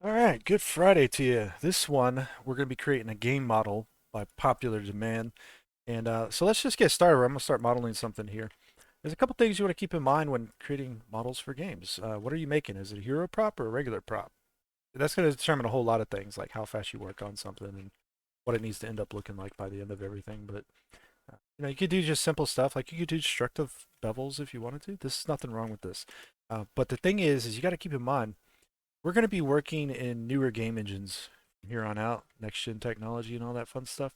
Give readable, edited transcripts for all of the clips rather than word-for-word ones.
All right, good Friday to you. This one, we're going to be creating a game model by popular demand. So let's just get started. I'm going to start modeling something here. There's a couple things you want to keep in mind when creating models for games. What are you making? Is it a hero prop or a regular prop? That's going to determine a whole lot of things, like how fast you work on something and what it needs to end up looking like by the end of everything. But you could do just simple stuff, like you could do destructive bevels if you wanted to. There's nothing wrong with this. But the thing is you got to keep in mind we're going to be working in newer game engines from here on out, next gen technology and all that fun stuff.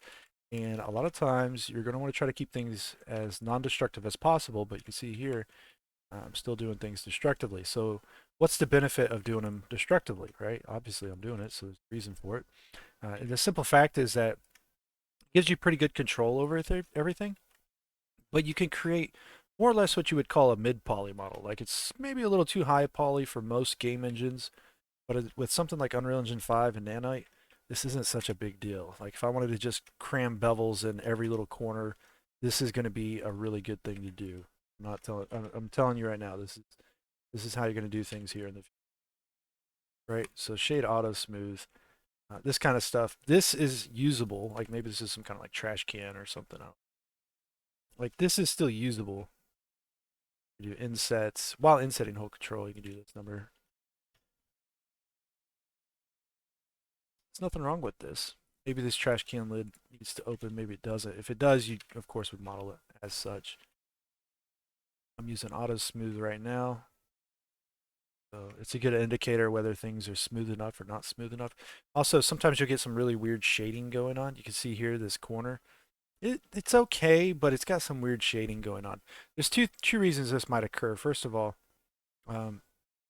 And a lot of times you're going to want to try to keep things as non-destructive as possible, but you can see here, I'm still doing things destructively. So what's the benefit of doing them destructively, right? Obviously I'm doing it, so there's a reason for it. And the simple fact is that it gives you pretty good control over everything, but you can create more or less what you would call a mid-poly model. Like it's maybe a little too high poly for most game engines, but with something like Unreal Engine 5 and Nanite, this isn't such a big deal. Like if I wanted to just cram bevels in every little corner, this is going to be a really good thing to do. I'm not telling. I'm telling you right now. This is how you're going to do things here in the right. So shade auto smooth. This kind of stuff. This is usable. Like maybe this is some kind of like trash can or something. Like this is still usable. You do insets while insetting whole control. You can do this number. There's nothing wrong with this. Maybe this trash can lid needs to open, maybe it doesn't. If it does, you of course would model it as such. I'm using auto smooth right now. So it's a good indicator whether things are smooth enough or not smooth enough. Also, sometimes you'll get some really weird shading going on. You can see here this corner. It's okay, but it's got some weird shading going on. There's two reasons this might occur. First of all, um,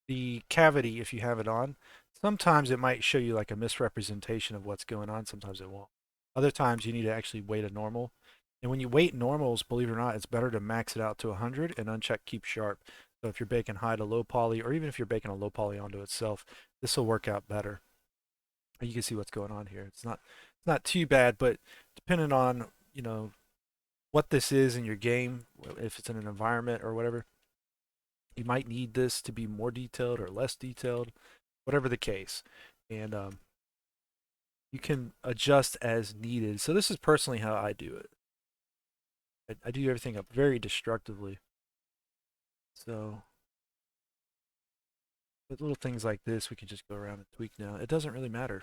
the cavity, if you have it on, sometimes it might show you like a misrepresentation of what's going on. Sometimes it won't. Other times you need to actually weight a normal. And when you weight normals, believe it or not, it's better to max it out to 100 and uncheck keep sharp. So if you're baking high to low poly, or even if you're baking a low poly onto itself, this will work out better. You can see what's going on here. It's not too bad, but depending on, what this is in your game, if it's in an environment or whatever, you might need this to be more detailed or less detailed, whatever the case. And you can adjust as needed. So this is personally how I do it. I do everything up very destructively. So with little things like this, we can just go around and tweak now. It doesn't really matter,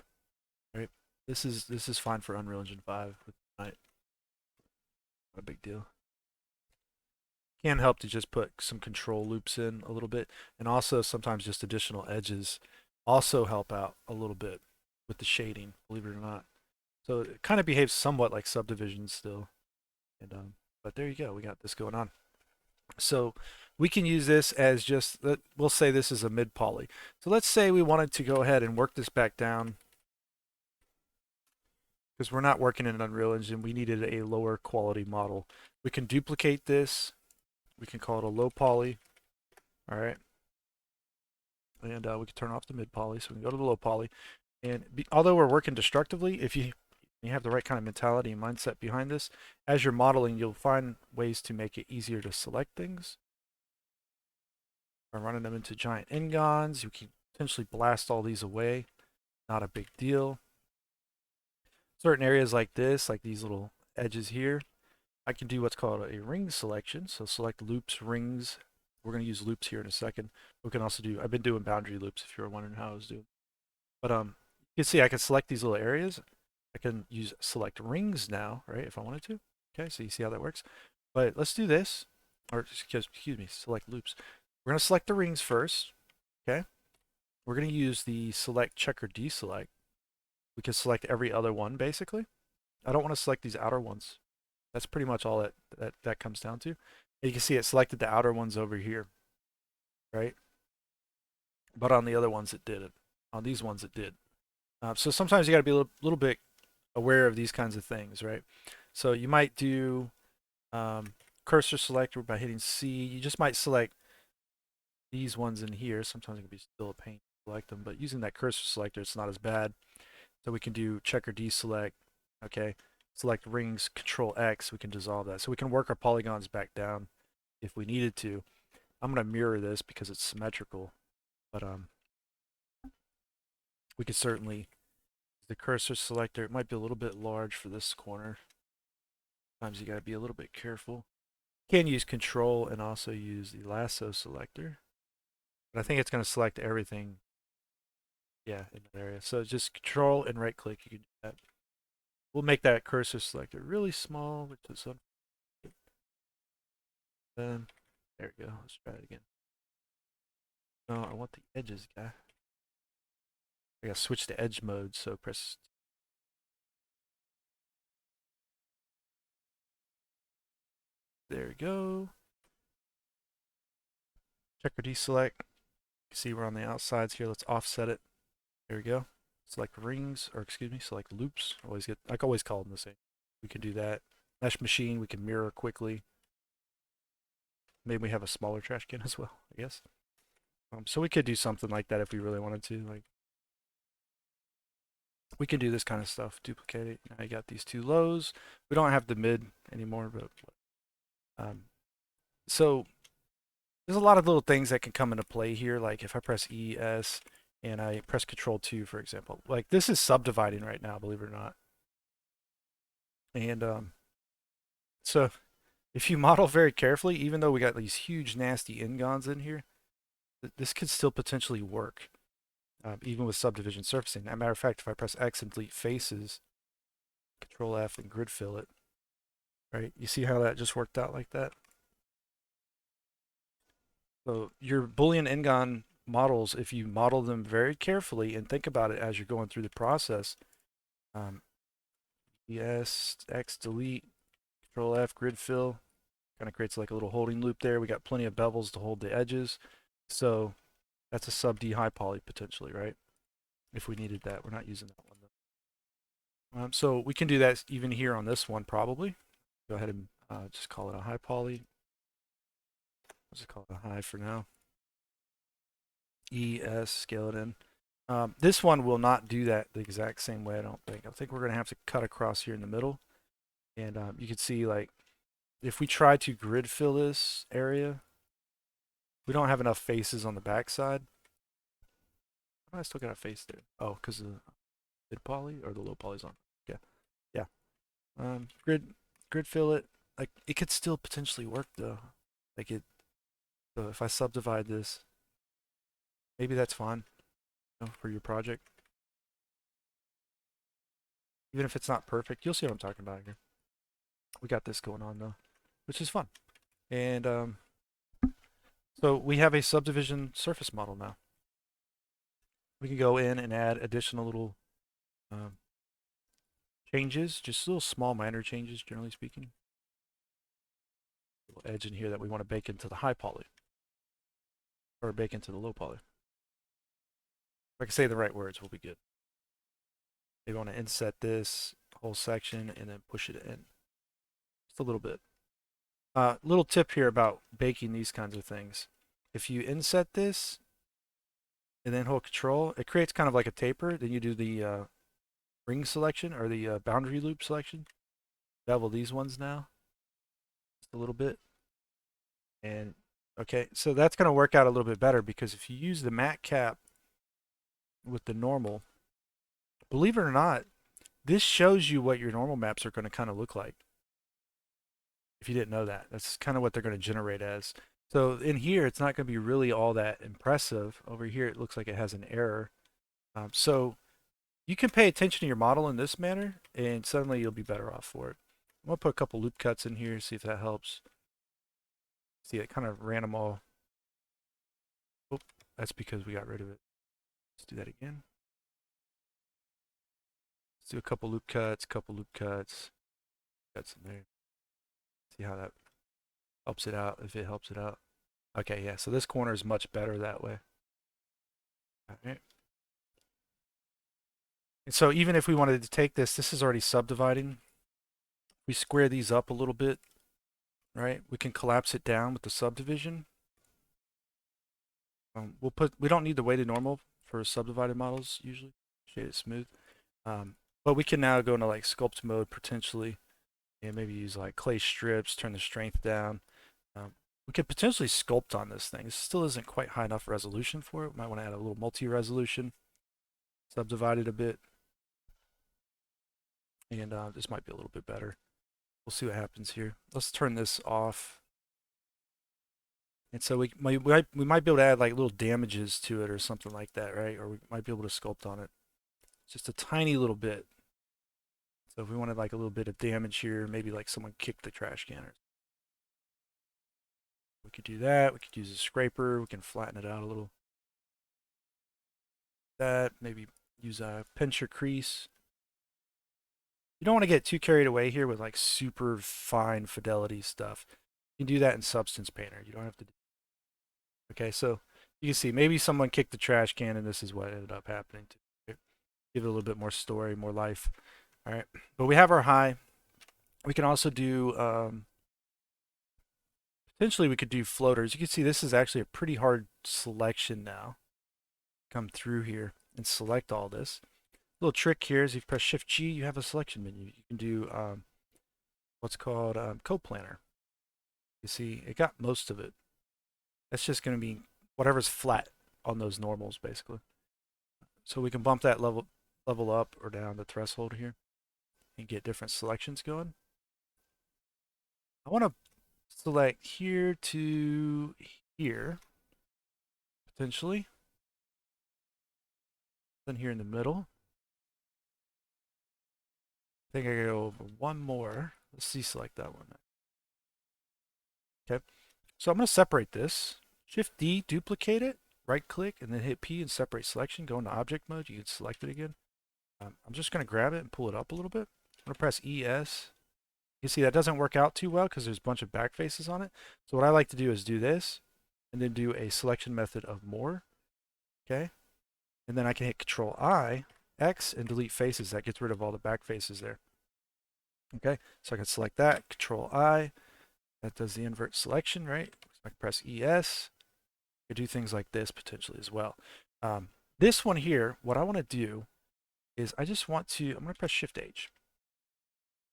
right? This is fine for Unreal Engine 5. Not a big deal. Can help to just put some control loops in a little bit, and also sometimes just additional edges also help out a little bit with the shading, believe it or not. So it kind of behaves somewhat like subdivision still. And but there you go, we got this going on. So we can use this as just, we'll say this is a mid poly. So let's say we wanted to go ahead and work this back down because we're not working in an Unreal Engine. We needed a lower quality model. We can duplicate this. We can call it a low poly. All right. And we can turn off the mid poly. So we can go to the low poly. And although we're working destructively, if you have the right kind of mentality and mindset behind this, as you're modeling, you'll find ways to make it easier to select things. By running them into giant n-gons, you can potentially blast all these away. Not a big deal. Certain areas like this, like these little edges here, I can do what's called a ring selection. So select loops, rings. We're going to use loops here in a second. We can also do, I've been doing boundary loops if you were wondering how I was doing. But you can see I can select these little areas. I can use select rings now, right, if I wanted to. Okay, so you see how that works. But let's do this, or excuse me, select loops. We're going to select the rings first, okay? We're going to use the select checker deselect. We can select every other one, basically. I don't want to select these outer ones. That's pretty much all that comes down to. And you can see it selected the outer ones over here, right? But on the other ones, it didn't. On these ones, it did. So sometimes you got to be a little bit aware of these kinds of things, right? So you might do cursor selector by hitting C. You just might select these ones in here. Sometimes it can be still a pain to select them, but using that cursor selector, it's not as bad. So we can do checker deselect, okay? Select rings, control X, we can dissolve that. So we can work our polygons back down if we needed to. I'm gonna mirror this because it's symmetrical, but We could certainly, the cursor selector, it might be a little bit large for this corner. Sometimes you gotta be a little bit careful. You can use control and also use the lasso selector. But I think it's gonna select everything, yeah, in that area. So just control and right click, you can do that. We'll make that cursor selector really small, which is then there we go. Let's try it again. No, I want the edges, guy. I gotta switch to edge mode, so press. There we go. Check or deselect. See we're on the outsides here. Let's offset it. There we go. Select rings, or excuse me, select loops. I always call them the same. We can do that. Mesh machine, we can mirror quickly. Maybe we have a smaller trash can as well, I guess. So we could do something like that if we really wanted to. Like, we can do this kind of stuff. Duplicate it. Now you got these two lows. We don't have the mid anymore, but so there's a lot of little things that can come into play here. Like if I press E, S, and I press Control 2, for example. Like this is subdividing right now, believe it or not. And so if you model very carefully, even though we got these huge nasty n-gons in here, this could still potentially work, even with subdivision surfacing. As a matter of fact, if I press X and delete faces, Control F and grid fill it, right? You see how that just worked out like that? So your Boolean n-gon models, if you model them very carefully and think about it as you're going through the process, yes, X delete, Control F, grid fill, kind of creates like a little holding loop there. We got plenty of bevels to hold the edges. So that's a sub D high poly potentially, right? If we needed that. We're not using that one though. So we can do that even here on this one probably. Go ahead and just call it a high poly. Let's just call it a high for now. ES, scale it in. This one will not do that the exact same way, I don't think. I think we're going to have to cut across here in the middle. And you can see, like, if we try to grid fill this area, we don't have enough faces on the backside. I still got a face there. Oh, because the mid poly or the low poly's on. Yeah, yeah. Grid fill it. Like it could still potentially work though. Like it. So if I subdivide this, maybe that's fine, you know, for your project. Even if it's not perfect, you'll see what I'm talking about here. We got this going on though, which is fun. And so we have a subdivision surface model now. We can go in and add additional little changes, just little small minor changes, generally speaking. Little edge in here that we want to bake into the high poly, or bake into the low poly. If I can say the right words, we'll be good. Maybe want to inset this whole section and then push it in. Just a little bit. Little tip here about baking these kinds of things. If you inset this and then hold control, it creates kind of like a taper. Then you do the ring selection or the boundary loop selection. Bevel these ones now. Just a little bit. And okay, so that's going to work out a little bit better because if you use the mat cap with the normal, believe it or not, this shows you what your normal maps are going to kind of look like. If you didn't know that, that's kind of what they're going to generate as. So in here, it's not going to be really all that impressive. Over here, it looks like it has an error. So you can pay attention to your model in this manner, and suddenly you'll be better off for it. I'm going to put a couple loop cuts in here, see if that helps. See, it kind of ran them all. Oh, that's because we got rid of it. Let's do that again. Let's do a couple loop cuts, cuts in there. See how that helps it out, if it helps it out. Okay, yeah, so this corner is much better that way. All right. And so even if we wanted to take this, this is already subdividing. We square these up a little bit, right? We can collapse it down with the subdivision. We don't need the weighted normal for subdivided models usually. Shade it smooth. But we can now go into like sculpt mode potentially, and maybe use like clay strips, turn the strength down. We could potentially sculpt on this thing. It still isn't quite high enough resolution for it. We might want to add a little multi-resolution. subdivide it a bit, and this might be a little bit better. We'll see what happens here. Let's turn this off. And so we might be able to add like little damages to it or something like that, right? Or we might be able to sculpt on it just a tiny little bit. So if we wanted like a little bit of damage here, maybe like someone kicked the trash can, we could do that. We could use a scraper. We can flatten it out a little. That maybe use a pinch or crease. You don't want to get too carried away here with like super fine fidelity stuff. You can do that in Substance Painter. You don't have to do. Okay, so you can see maybe someone kicked the trash can and this is what ended up happening to it. Give it a little bit more story, more life. All right, but we have our high. We can also do, potentially we could do floaters. You can see this is actually a pretty hard selection now. Come through here and select all this. Little trick here is if you press Shift G, you have a selection menu. You can do what's called Code Planner. You see, it got most of it. That's just going to be whatever's flat on those normals, basically. So we can bump that level up or down the threshold here and get different selections going. I want to select here to here, potentially. Then here in the middle. I think I go over one more. Let's deselect that one. Okay. So I'm going to separate this. Shift D, duplicate it, right click, and then hit P and separate selection. Go into object mode. You can select it again. I'm just going to grab it and pull it up a little bit. I'm going to press ES. You see that doesn't work out too well because there's a bunch of back faces on it. So what I like to do is do this and then do a selection method of more. Okay. And then I can hit Control I, X, and delete faces. That gets rid of all the back faces there. Okay. So I can select that, Control I. That does the invert selection, right? So I can press ES. I could do things like this potentially as well. This one here, what I want to do is I just want to, I'm going to press Shift H.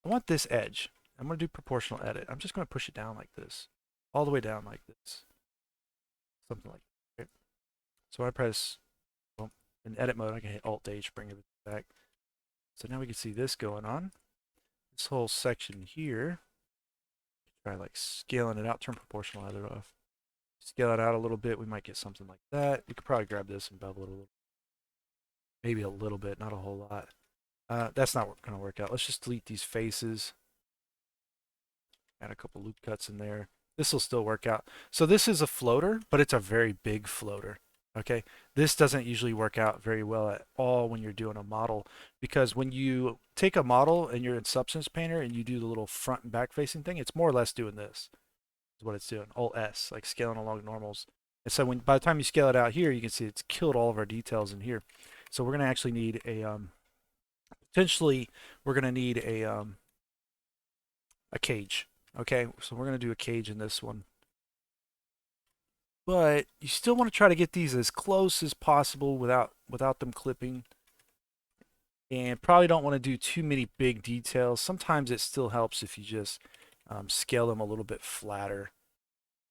I want this edge. I'm going to do proportional edit. I'm just going to push it down like this, all the way down like this, something like that. Okay. So I press, well, in edit mode, I can hit Alt H, bring it back. So now we can see this going on. This whole section here, try like scaling it out, turn proportional edit off. Scale it out a little bit, we might get something like that. You could probably grab this and bevel it a little, maybe a little bit, not a whole lot. That's not going to work out. Let's just delete these faces. Add a couple loop cuts in there. This will still work out. So this is a floater, but it's a very big floater. Okay, this doesn't usually work out very well at all when you're doing a model, because when you take a model and you're in Substance Painter and you do the little front and back facing thing, it's more or less doing this. Is what it's doing. Alt S, like scaling along normals. And so when by the time you scale it out here, you can see it's killed all of our details in here. So we're going to actually need a potentially we're going to need a cage. Okay, so we're going to do a cage in this one. But you still want to try to get these as close as possible without them clipping. And probably don't want to do too many big details. Sometimes it still helps if you just scale them a little bit flatter.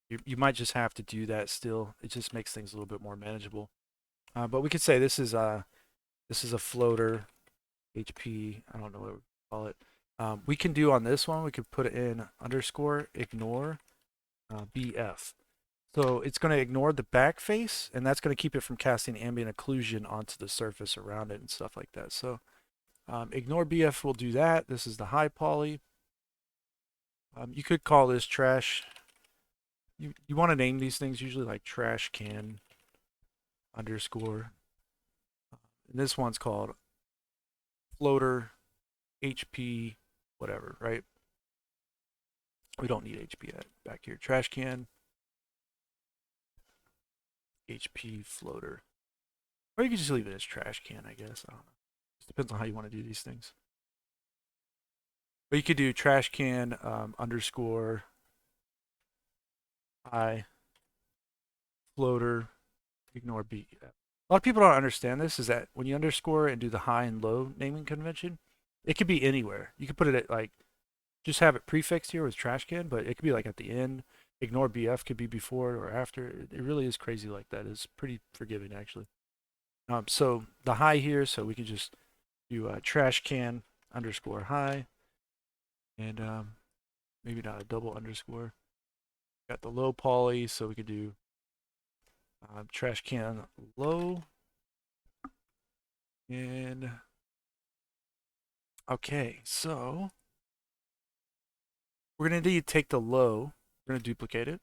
You might just have to do that still. It just makes things a little bit more manageable. But we could say this is a floater, HP. I don't know what we call it. We can do on this one. We could put it in underscore ignore BF. So it's going to ignore the back face, and that's going to keep it from casting ambient occlusion onto the surface around it and stuff like that. So ignore BF will do that. This is the high poly. You could call this trash. You want to name these things usually like trash can underscore. And this one's called floater HP whatever, right? We don't need HP back here. Trash can HP floater. Or you can just leave it as trash can, I guess. I don't know. It depends on how you want to do these things. But you could do trash can underscore I floater ignore B. A lot of people don't understand this, is that when you underscore and do the high and low naming convention, it could be anywhere. You could put it at like, just have it prefixed here with trash can, but it could be like at the end. Ignore BF could be before or after. It really is crazy like that. It's pretty forgiving actually. So the high here, so we could just do trash can underscore high, and maybe not a double underscore. Got the low poly, so we could do trash can low, and okay, so we're gonna need to take the low, we're gonna duplicate it.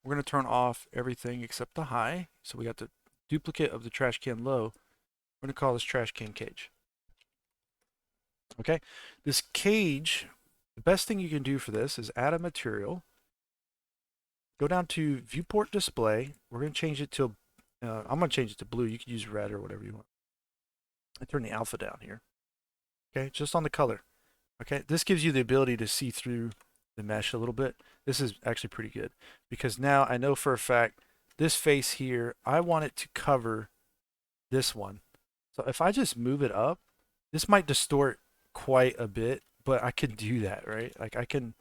We're gonna turn off everything except the high. So we got the duplicate of the trash can low. We're gonna call this trash can cage. Okay, this cage, the best thing you can do for this is add a material. Go down to viewport display. We're gonna change it to, I'm gonna change it to blue. You can use red or whatever you want. And turn the alpha down here. Okay, just on the color. Okay, this gives you the ability to see through the mesh a little bit. This is actually pretty good because now I know for a fact this face here, I want it to cover this one. So if I just move it up, this might distort quite a bit, but I can do that, right? Like I can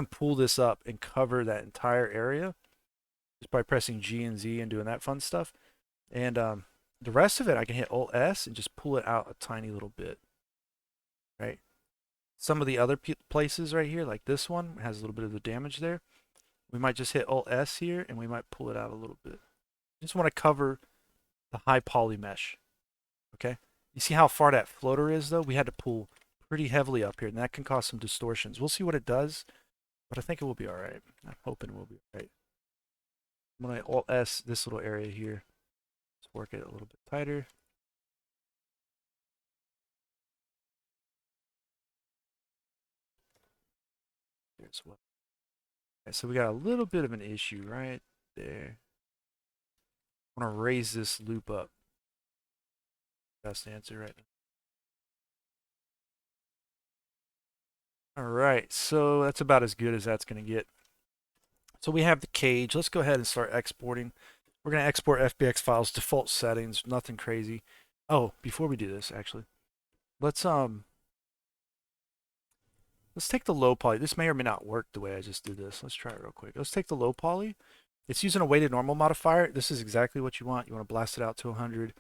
pull this up and cover that entire area just by pressing G and Z and doing that fun stuff. And the rest of it, I can hit Alt S and just pull it out a tiny little bit, right? Some of the other places right here, like this one, has a little bit of the damage there. We might just hit Alt S here and we might pull it out a little bit. Just want to cover the high poly mesh. Okay. You see how far that floater is though? We had to pull pretty heavily up here and that can cause some distortions. We'll see what it does, but I think it will be all right. I'm hoping it will be all right. I'm going to Alt S this little area here. Let's work it a little bit tighter. There's what. Okay, so we got a little bit of an issue right there. I want to raise this loop up. Best answer right now. All right, so that's about as good as that's going to get. So we have the cage. Let's go ahead and start exporting. We're going to export FBX files, default settings, nothing crazy. Oh, before we do this, actually, let's take the low poly. This may or may not work the way I just did this. Let's try it real quick. Let's take the low poly. It's using a weighted normal modifier. This is exactly what you want. You want to blast it out to 100.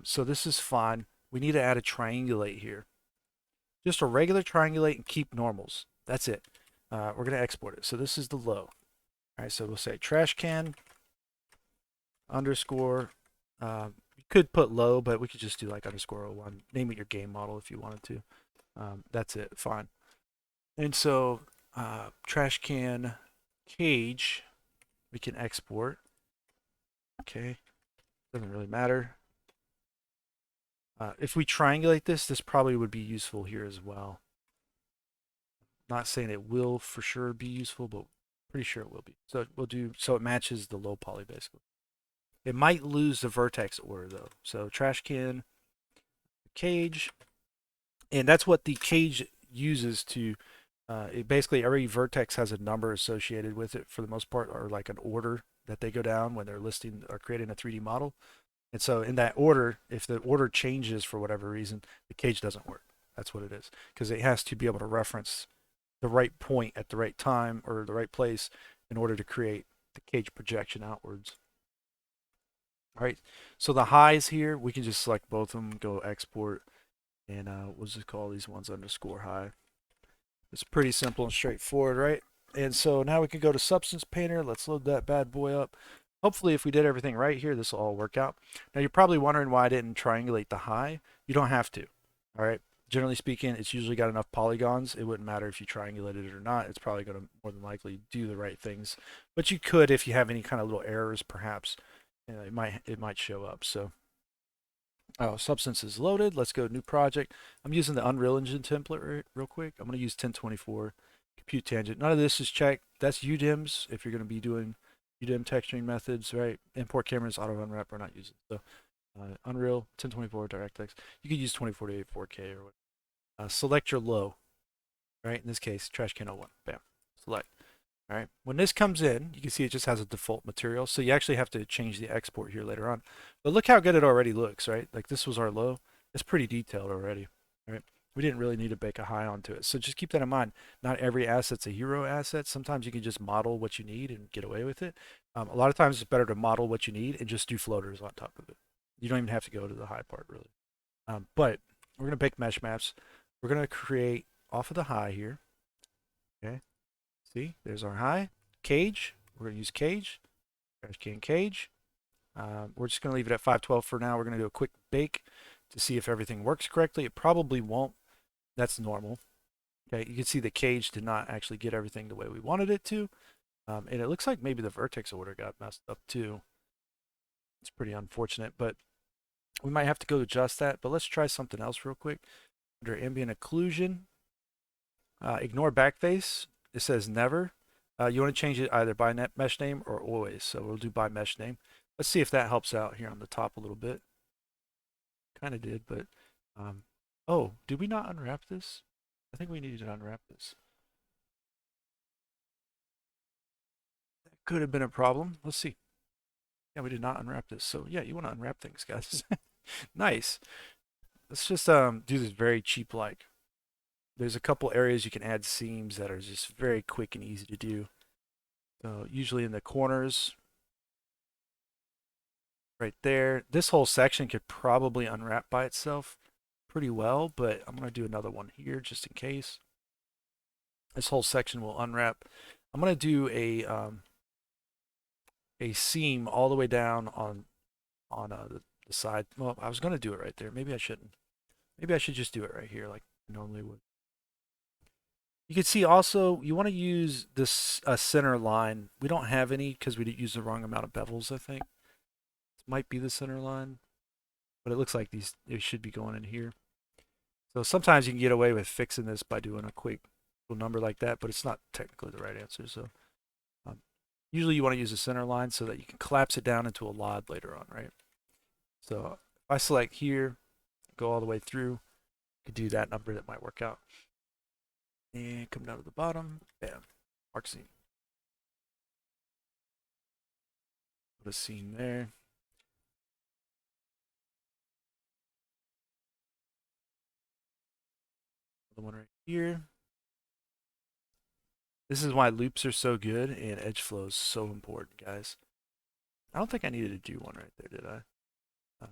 So this is fine. We need to add a triangulate here. Just a regular triangulate and keep normals. That's it. We're going to export it. So this is the low. All right, so we'll say trash can underscore. You could put low, but we could just do like underscore 01. Name it your game model if you wanted to. That's it. Fine. And so trash can cage, we can export. Okay. Doesn't really matter. If we triangulate this, this probably would be useful here as well. Not saying it will for sure be useful, but pretty sure it will be. So we'll do so it matches the low poly basically. It might lose the vertex order though. So trash can cage, and that's what the cage uses to. It basically every vertex has a number associated with it for the most part, or like an order that they go down when they're listing or creating a 3D model. And so in that order, if the order changes for whatever reason, the cage doesn't work. That's what it is, because it has to be able to reference the right point at the right time or the right place in order to create the cage projection outwards. All right, so the highs here, we can just select both of them, go export, and we'll just call these ones underscore high. It's pretty simple and straightforward, right? And so now we can go to Substance Painter. Let's load that bad boy up. Hopefully, if we did everything right here, this will all work out. Now, you're probably wondering why I didn't triangulate the high. You don't have to, all right? Generally speaking, it's usually got enough polygons. It wouldn't matter if you triangulated it or not. It's probably going to more than likely do the right things. But you could, if you have any kind of little errors, perhaps, it might show up. So, Substance is loaded. Let's go new project. I'm using the Unreal Engine template real quick. I'm going to use 1024 compute tangent. None of this is checked. That's UDIMs if you're going to be doing UDIM texturing methods, right? Import cameras, auto unwrap, we're not using. So Unreal 1024 DirectX. You could use 2048 4K or whatever. Select your low, right? In this case, trash can 01. Bam. Select. All right. When this comes in, you can see it just has a default material. So you actually have to change the export here later on. But look how good it already looks, right? Like this was our low. It's pretty detailed already, right? We didn't really need to bake a high onto it. So just keep that in mind. Not every asset's a hero asset. Sometimes you can just model what you need and get away with it. A lot of times it's better to model what you need and just do floaters on top of it. You don't even have to go to the high part really. But we're going to pick mesh maps. We're going to create off of the high here. Okay. See, there's our high. Cage. We're going to use cage. Trash can cage. We're just going to leave it at 512 for now. We're going to do a quick bake to see if everything works correctly. It probably won't. That's normal. Okay, you can see the cage did not actually get everything the way we wanted it to. And it looks like maybe the vertex order got messed up too. It's pretty unfortunate, but we might have to go adjust that. But let's try something else real quick. Under ambient occlusion, ignore backface. It says never. You want to change it either by net mesh name or always. So we'll do by mesh name. Let's see if that helps out here on the top a little bit. Kind of did, but oh, did we not unwrap this? I think we needed to unwrap this. That could have been a problem. Let's see. Yeah, we did not unwrap this. So yeah, you want to unwrap things, guys. Nice. Let's just do this very cheap like. There's a couple areas you can add seams that are just very quick and easy to do. So usually in the corners, right there. This whole section could probably unwrap by itself pretty well, but I'm going to do another one here just in case. This whole section will unwrap. I'm going to do a seam all the way down on the side. Well, I was going to do it right there. Maybe I shouldn't. Maybe I should just do it right here like I normally would. You can see also you want to use this center line. We don't have any because we didn't use the wrong amount of bevels, I think. This might be the center line, but it looks like they should be going in here. So sometimes you can get away with fixing this by doing a quick little number like that, but it's not technically the right answer. So usually you want to use a center line so that you can collapse it down into a LOD later on, right? So if I select here, go all the way through, you could do that number that might work out. And come down to the bottom, bam, mark seam. Put a seam there. Another one right here. This is why loops are so good and edge flow is so important, guys. I don't think I needed to do one right there, did I? No.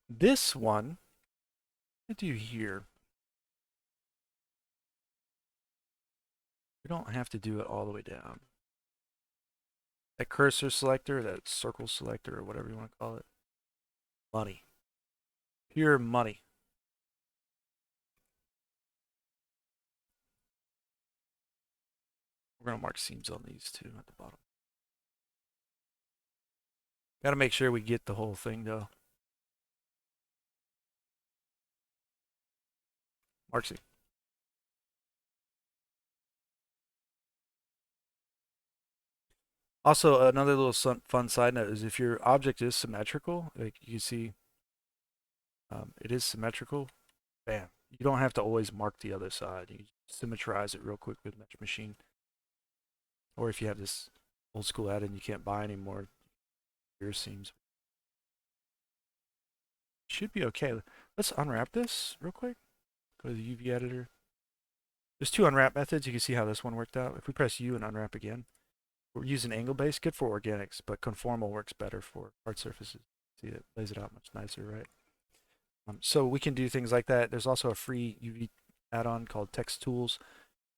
This one, I do here. We don't have to do it all the way down. That cursor selector, that circle selector, or whatever you want to call it. Money. Pure money. We're going to mark seams on these two at the bottom. Got to make sure we get the whole thing, though. Mark seam. Also, another little fun side note is if your object is symmetrical, like you can see, it is symmetrical. Bam. You don't have to always mark the other side. You symmetrize it real quick with Mesh Machine. Or if you have this old school add-in you can't buy anymore, your seams should be okay. Let's unwrap this real quick. Go to the UV editor. There's two unwrap methods. You can see how this one worked out. If we press U and unwrap again, we're using angle base, good for organics, but conformal works better for hard surfaces. See, it lays it out much nicer, right? So we can do things like that. There's also a free UV add-on called Text Tools.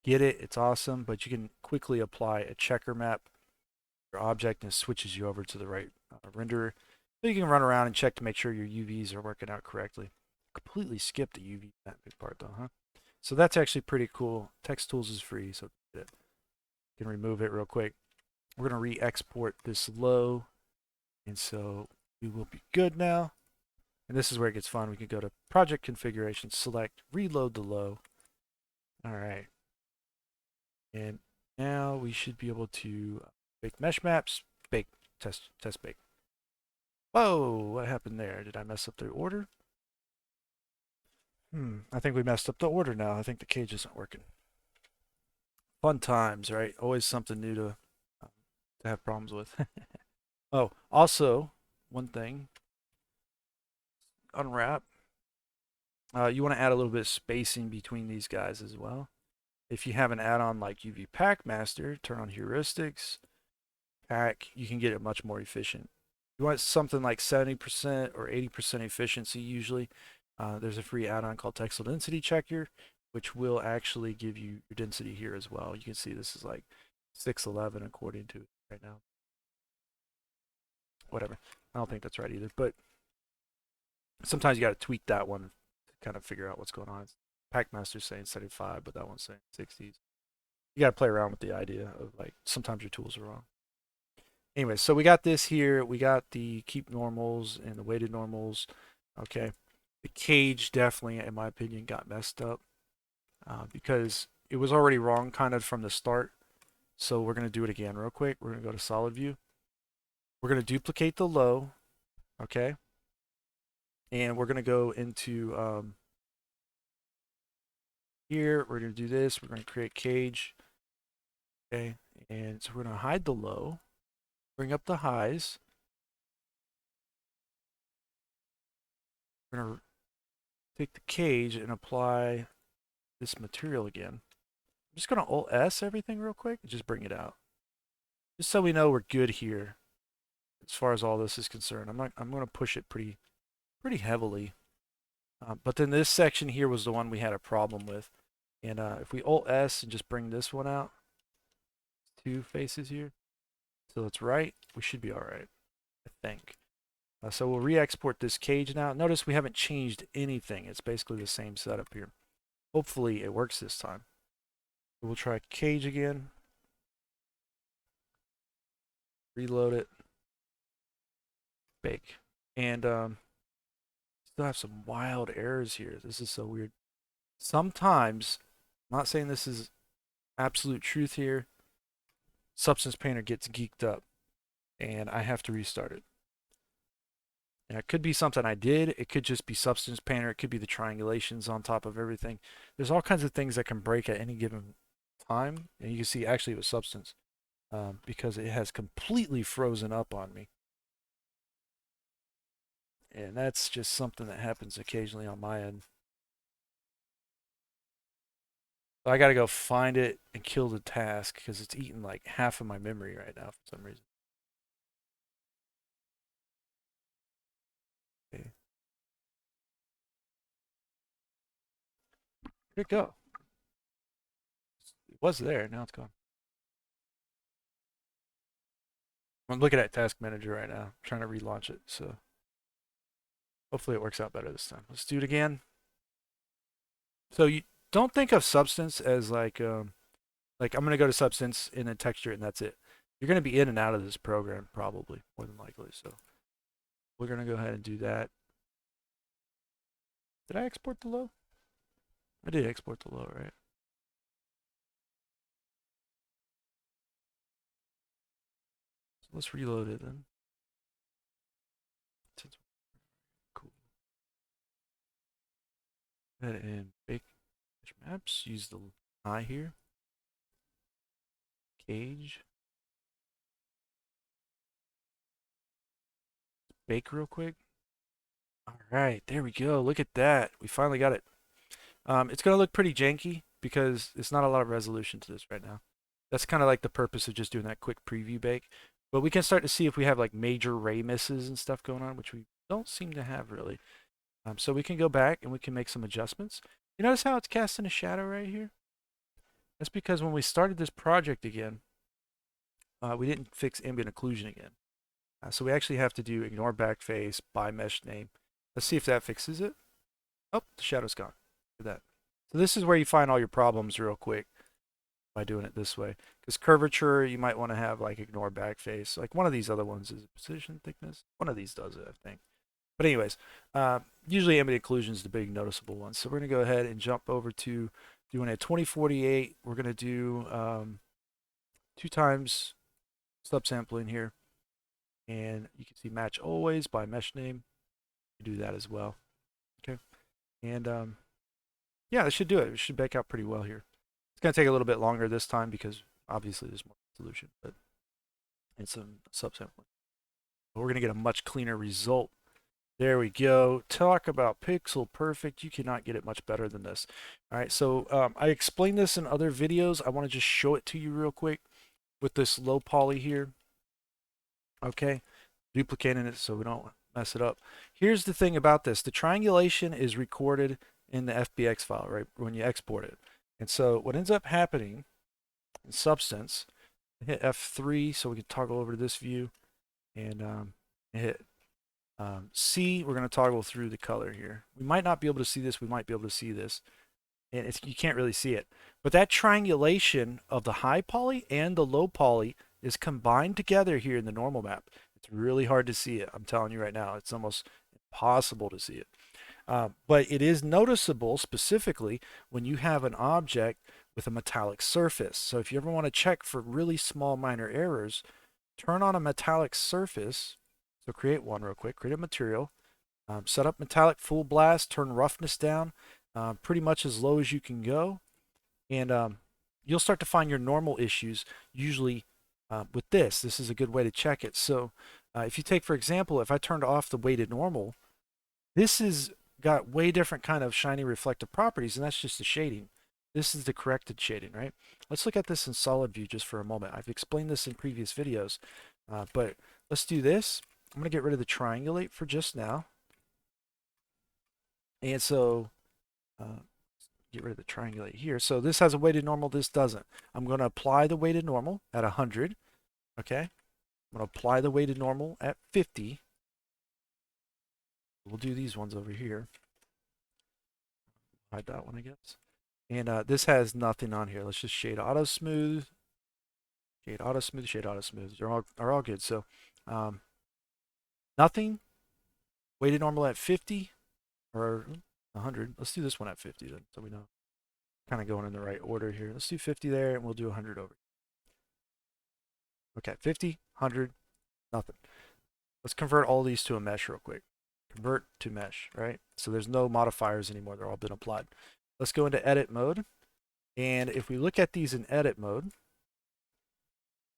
Get it, it's awesome, but you can quickly apply a checker map to your object and it switches you over to the right renderer. So you can run around and check to make sure your UVs are working out correctly. Completely skipped the UV that big part though, huh? So that's actually pretty cool. Text Tools is free, so you can remove it real quick. We're going to re-export this low, and so we will be good now. And this is where it gets fun. We can go to Project Configuration, select, reload the low. All right. And now we should be able to bake mesh maps, bake, test bake. Whoa, what happened there? Did I mess up the order? I think we messed up the order now. I think the cage isn't working. Fun times, right? Always something new to have problems with. Oh, also, one thing, unwrap. You want to add a little bit of spacing between these guys as well. If you have an add-on like UV Pack Master, turn on heuristics, pack, you can get it much more efficient. You want something like 70% or 80% efficiency usually. There's a free add-on called Texel Density Checker, which will actually give you your density here as well. You can see this is like 611 according to it right now. Whatever. I don't think that's right either, but sometimes you got to tweak that one to kind of figure out what's going on. Packmaster's saying 75, but that one's saying 60s. You got to play around with the idea of like sometimes your tools are wrong. Anyway, so we got this here. We got the keep normals and the weighted normals. Okay. The cage definitely, in my opinion, got messed up because it was already wrong kind of from the start. So we're going to do it again real quick. We're going to go to solid view. We're going to duplicate the low. Okay. And we're going to go into here. We're going to do this. We're going to create cage. Okay. And so we're going to hide the low, bring up the highs. We're going to take the cage and apply this material again. I'm just going to Alt S everything real quick and just bring it out. Just so we know we're good here as far as all this is concerned. I'm going to push it pretty heavily. But then this section here was the one we had a problem with. And if we Alt S and just bring this one out, two faces here, so it's right, we should be all right, I think. So we'll re-export this cage now. Notice we haven't changed anything. It's basically the same setup here. Hopefully it works this time. We'll try cage again. Reload it. Bake. And still have some wild errors here. This is so weird. Sometimes, I'm not saying this is absolute truth here, Substance Painter gets geeked up and I have to restart it. Now, it could be something I did. It could just be Substance Painter. It could be the triangulations on top of everything. There's all kinds of things that can break at any given time. And you can see actually it was Substance because it has completely frozen up on me. And that's just something that happens occasionally on my end. So I got to go find it and kill the task because it's eating like half of my memory right now for some reason. Okay. Where'd it go? It was there. Now it's gone. I'm looking at Task Manager right now, trying to relaunch it. So hopefully it works out better this time. Let's do it again. So you don't think of Substance as like I'm gonna go to Substance and then texture it and that's it. You're gonna be in and out of this program probably more than likely. So we're gonna go ahead and do that. Did I export the low? I did export the low, right? So let's reload it then. Cool. Go ahead and bake maps. Use the eye here. Cage. Bake real quick. All right, there we go. Look at that. We finally got it. It's going to look pretty janky because it's not a lot of resolution to this right now. That's kind of like the purpose of just doing that quick preview bake. But we can start to see if we have like major ray misses and stuff going on, which we don't seem to have really. So we can go back and we can make some adjustments. You notice how it's casting a shadow right here? That's because when we started this project again, we didn't fix ambient occlusion again. So we actually have to do ignore backface, by mesh name. Let's see if that fixes it. Oh, the shadow's gone. Look at that. So this is where you find all your problems real quick by doing it this way. Because curvature, you might want to have like ignore backface. Like one of these other ones is position thickness. One of these does it, I think. But anyways, usually ambient occlusion is the big noticeable one. So we're going to go ahead and jump over to doing a 2048. We're going to do 2 times subsampling here. And you can see match always by mesh name. You do that as well. Okay. And yeah, that should do it. It should bake out pretty well here. It's going to take a little bit longer this time because obviously there's more resolution, but and some subsampling. But we're going to get a much cleaner result. There we go. Talk about pixel perfect. You cannot get it much better than this. All right, so I explained this in other videos. I want to just show it to you real quick with this low poly here. Okay, duplicating it so we don't mess it up. Here's the thing about this. The triangulation is recorded in the FBX file, right, when you export it. And so what ends up happening in Substance, hit F3 so we can toggle over to this view, and hit C. We're going to toggle through the color here. We might not be able to see this. We might be able to see this. And you can't really see it. But that triangulation of the high poly and the low poly is combined together here in the normal map. It's really hard to see it. I'm telling you right now. It's almost impossible to see it. But it is noticeable specifically when you have an object with a metallic surface. So if you ever want to check for really small minor errors, turn on a metallic surface. So create one real quick. Create a material. Set up metallic full blast. Turn roughness down pretty much as low as you can go. And you'll start to find your normal issues usually with this. This is a good way to check it. So if you take, for example, if I turned off the weighted normal, this is got way different kind of shiny reflective properties, and that's just the shading. This is the corrected shading, right? Let's look at this in solid view just for a moment. I've explained this in previous videos, but let's do this. I'm going to get rid of the triangulate for just now. And so get rid of the triangulate here. So this has a weighted normal, this doesn't. I'm going to apply the weighted normal at 100. Okay. I'm going to apply the weighted normal at 50. We'll do these ones over here. Hide that one, I guess. And this has nothing on here. Let's just shade auto smooth. Shade auto smooth, shade auto smooth. They're all good. So nothing. Weighted normal at 50 or 100. Let's do this one at 50 then, so we know. Kind of going in the right order here. Let's do 50 there, and we'll do 100 over. Okay, 50, 100, nothing. Let's convert all these to a mesh real quick. Convert to mesh, right? So there's no modifiers anymore. They're all been applied. Let's go into edit mode. And if we look at these in edit mode,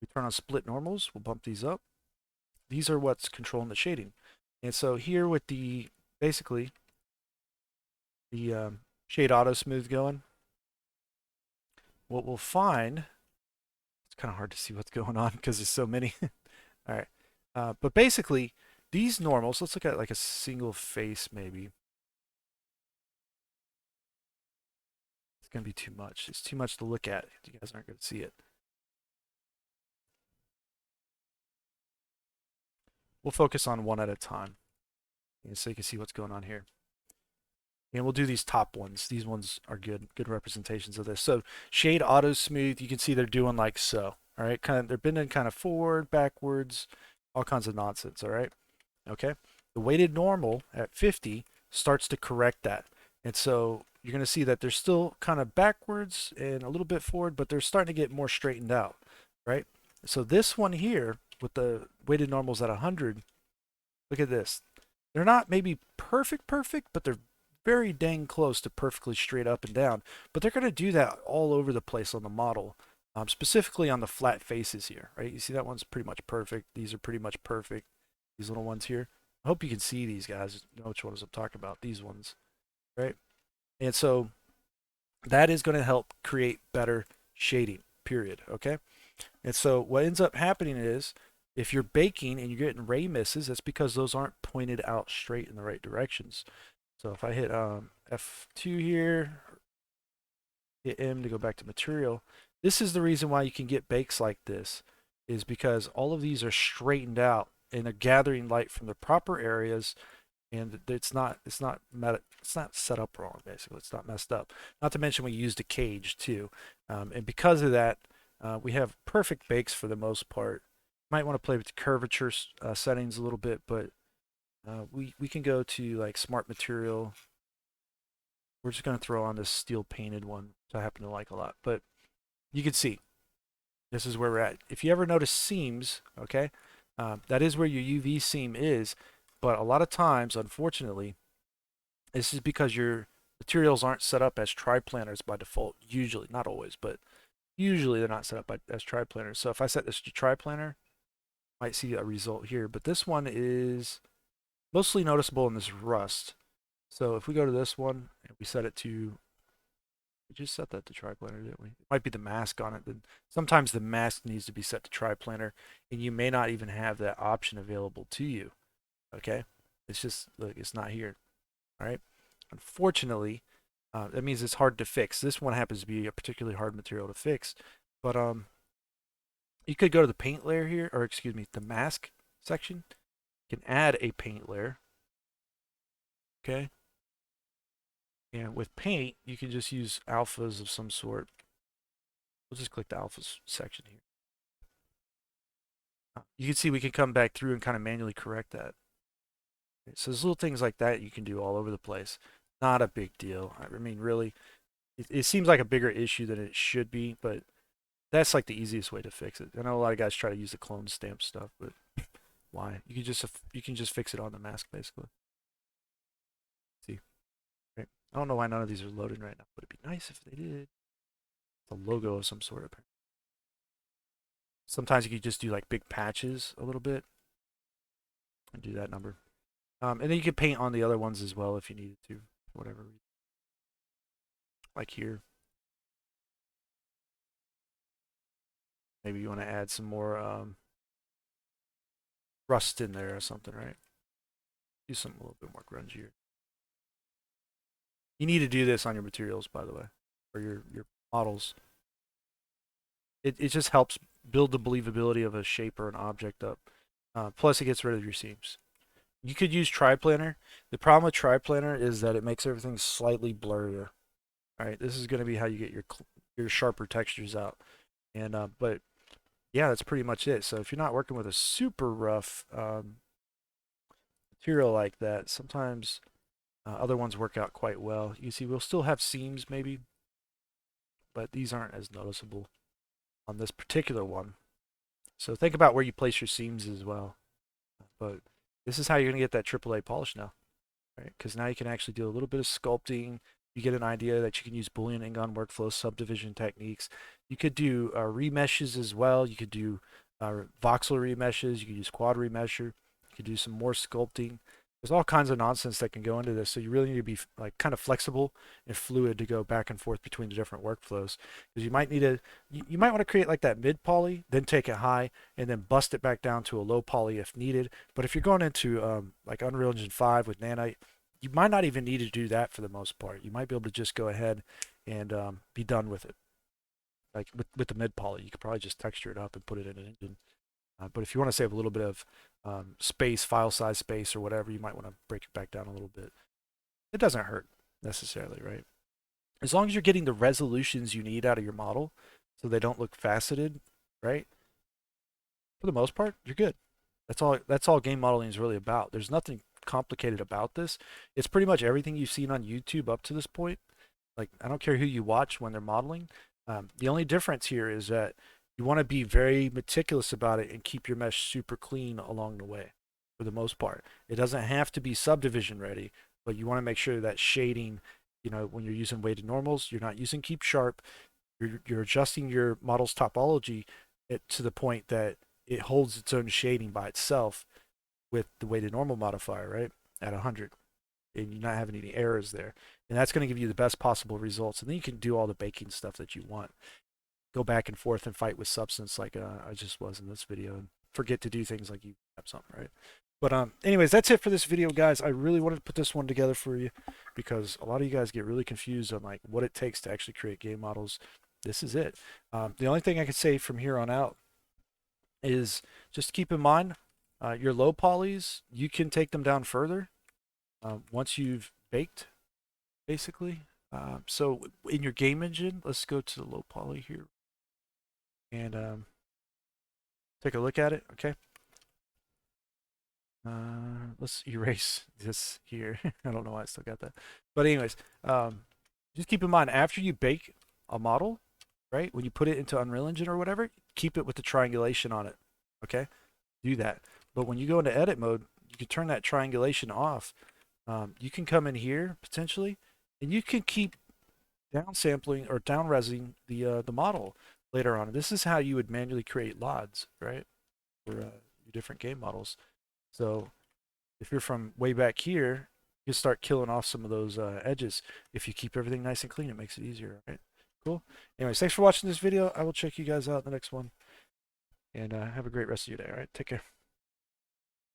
we turn on split normals. We'll bump these up. These are what's controlling the shading. And so here with the, basically, the shade auto smooth going, what we'll find, it's kind of hard to see what's going on because there's so many. All right. But basically, these normals, let's look at like a single face maybe. It's going to be too much. It's too much to look at. You guys aren't going to see it. We'll focus on one at a time so you can see what's going on here. And we'll do these top ones. These ones are good representations of this. So shade auto smooth, you can see they're doing like so. All right, they're bending kind of forward, backwards, all kinds of nonsense. All right, okay. The weighted normal at 50 starts to correct that, and so you're going to see that they're still kind of backwards and a little bit forward, but they're starting to get more straightened out, right? So this one here with the weighted normals at 100, look at this. They're not maybe perfect, but they're very dang close to perfectly straight up and down, but they're going to do that all over the place on the model, specifically on the flat faces here, right? You see that one's pretty much perfect. These are pretty much perfect. These little ones here. I hope you can see these guys, know which ones I'm talking about, these ones, right? And so that is going to help create better shading, period, okay? And so what ends up happening is if you're baking and you're getting ray misses, that's because those aren't pointed out straight in the right directions. So if I hit F2 here, hit M to go back to material, this is the reason why you can get bakes like this, is because all of these are straightened out and they're gathering light from the proper areas, and it's not set up wrong, basically. It's not messed up. Not to mention we used a cage too, and because of that, we have perfect bakes for the most part. Might want to play with the curvature settings a little bit, but we can go to like smart material. We're just going to throw on this steel painted one, which I happen to like a lot. But you can see this is where we're at. If you ever notice seams, okay, that is where your UV seam is. But a lot of times, unfortunately, this is because your materials aren't set up as triplanners by default. Usually, not always, but usually they're not set up as triplanners. So if I set this to triplanner, might see a result here. But this one is mostly noticeable in this rust. So if we go to this one and we set it to We just set that to triplanar, didn't we? It might be the mask on it. Then sometimes the mask needs to be set to triplanar, and you may not even have that option available to you. Okay, it's just look, it's not here. All right. Unfortunately, that means it's hard to fix. This one happens to be a particularly hard material to fix, but you could go to the paint layer here, or excuse me, the mask section. You can add a paint layer. Okay. And with paint, you can just use alphas of some sort. We'll just click the alphas section here. You can see we can come back through and kind of manually correct that. Okay, so there's little things like that you can do all over the place. Not a big deal. I mean, really, it seems like a bigger issue than it should be, but that's like the easiest way to fix it. I know a lot of guys try to use the clone stamp stuff, but why? You can just fix it on the mask basically. See, right? I don't know why none of these are loading right now, but it'd be nice if they did. The logo of some sort. Sometimes you could just do like big patches a little bit and do that number. And then you can paint on the other ones as well if you needed to, whatever. Like here. Maybe you want to add some more rust in there or something, right? Do something a little bit more grungier. You need to do this on your materials, by the way, or your models. It just helps build the believability of a shape or an object up. Plus, it gets rid of your seams. You could use triplanar. The problem with triplanar is that it makes everything slightly blurrier. All right, this is going to be how you get your sharper textures out. And but yeah, that's pretty much it. So if you're not working with a super rough material like that, sometimes other ones work out quite well. You see, we'll still have seams maybe, but these aren't as noticeable on this particular one. So think about where you place your seams as well. But this is how you're going to get that AAA polish now, right? Because now you can actually do a little bit of sculpting. You get an idea that you can use Boolean ingon workflow subdivision techniques. You could do remeshes as well. You could do voxel remeshes. You could use quad remesher. You could do some more sculpting. There's all kinds of nonsense that can go into this. So you really need to be like kind of flexible and fluid to go back and forth between the different workflows. Because you might need to, you might want to create like that mid poly, then take it high, and then bust it back down to a low poly if needed. But if you're going into like Unreal Engine 5 with Nanite, you might not even need to do that for the most part. You might be able to just go ahead and be done with it. Like with the mid poly, you could probably just texture it up and put it in an engine. But if you want to save a little bit of space, file size space, or whatever, you might want to break it back down a little bit. It doesn't hurt necessarily, right? As long as you're getting the resolutions you need out of your model so they don't look faceted, right? For the most part, you're good. That's all game modeling is really about. There's nothing complicated about this. It's pretty much everything you've seen on YouTube up to this point. Like, I don't care who you watch when they're modeling. The only difference here is that you want to be very meticulous about it and keep your mesh super clean along the way for the most part. It doesn't have to be subdivision ready, but you want to make sure that shading, you know, when you're using weighted normals, you're not using keep sharp. You're adjusting your model's topology to the point that it holds its own shading by itself with the weighted normal modifier, right? At 100. And you're not having any errors there. And that's going to give you the best possible results. And then you can do all the baking stuff that you want. Go back and forth and fight with substance like I just was in this video and forget to do things like you have something, right? But anyways, that's it for this video, guys. I really wanted to put this one together for you because a lot of you guys get really confused on like what it takes to actually create game models. This is it. The only thing I could say from here on out is just keep in mind your low polys, you can take them down further once you've baked, basically. So in your game engine, let's go to the low poly here and take a look at it, okay? Let's erase this here. I don't know why I still got that. But anyways, just keep in mind, after you bake a model, right, when you put it into Unreal Engine or whatever, keep it with the triangulation on it, okay? Do that. But when you go into edit mode, you can turn that triangulation off. You can come in here, potentially, and you can keep downsampling or downresing the model later on. This is how you would manually create LODs, right, for your different game models. So if you're from way back here, you start killing off some of those edges. If you keep everything nice and clean, it makes it easier, right? Cool. Anyways, thanks for watching this video. I will check you guys out in the next one. And have a great rest of your day, all right? Take care.